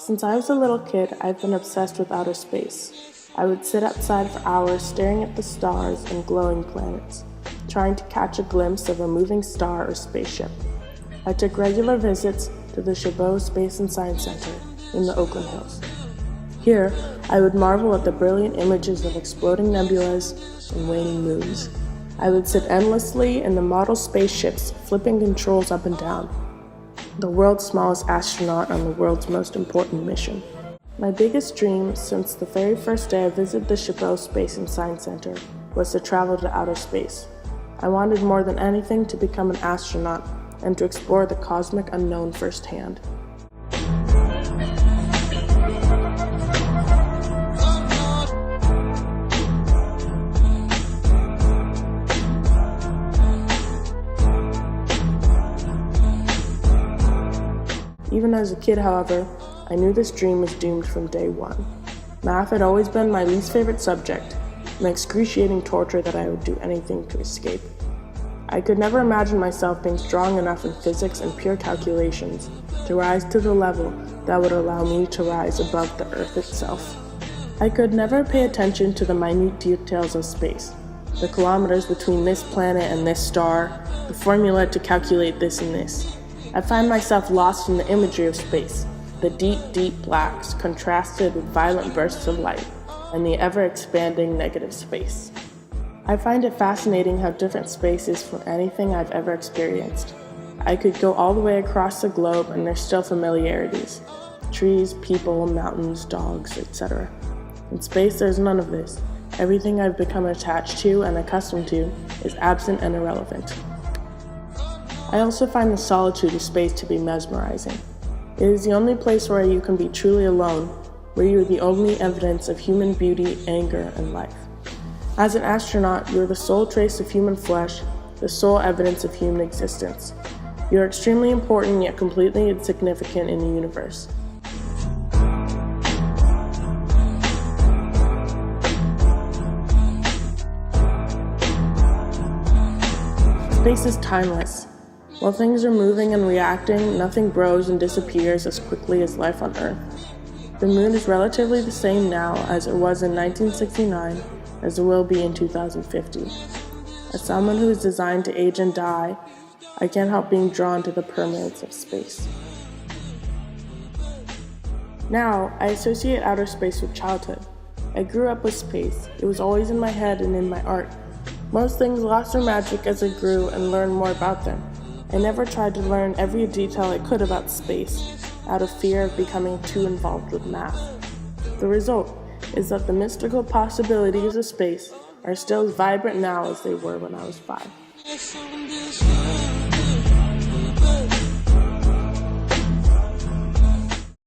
Since I was a little kid, I've been obsessed with outer space. I would sit outside for hours staring at the stars and glowing planets, trying to catch a glimpse of a moving star or spaceship. I took regular visits to the Chabot Space and Science Center in the Oakland Hills. Here, I would marvel at the brilliant images of exploding nebulas and waning moons. I would sit endlessly in the model spaceships, flipping controls up and down, the world's smallest astronaut on the world's most important mission. My biggest dream since the very first day I visited the Chabot Space and Science Center was to travel to outer space. I wanted more than anything to become an astronaut and to explore the cosmic unknown firsthand. Even as a kid, however, I knew this dream was doomed from day one. Math had always been my least favorite subject, an excruciating torture that I would do anything to escape. I could never imagine myself being strong enough in physics and pure calculations to rise to the level that would allow me to rise above the Earth itself. I could never pay attention to the minute details of space, the kilometers between this planet and this star, the formula to calculate this and this. I find myself lost in the imagery of space, the deep, deep blacks contrasted with violent bursts of light, and the ever-expanding negative space. I find it fascinating how different space is from anything I've ever experienced. I could go all the way across the globe and there's still familiarities. Trees, people, mountains, dogs, etc. In space, there's none of this. Everything I've become attached to and accustomed to is absent and irrelevant. I also find the solitude of space to be mesmerizing. It is the only place where you can be truly alone, where you are the only evidence of human beauty, anger, and life. As an astronaut, you are the sole trace of human flesh, the sole evidence of human existence. You are extremely important yet completely insignificant in the universe. Space is timeless. While things are moving and reacting, nothing grows and disappears as quickly as life on Earth. The moon is relatively the same now as it was in 1969 as it will be in 2050. As someone who is designed to age and die, I can't help being drawn to the permanence of space. Now, I associate outer space with childhood. I grew up with space. It was always in my head and in my art. Most things lost their magic as I grew and learned more about them. I never tried to learn every detail I could about space, out of fear of becoming too involved with math. The result is that the mystical possibilities of space are still as vibrant now as they were when I was 5.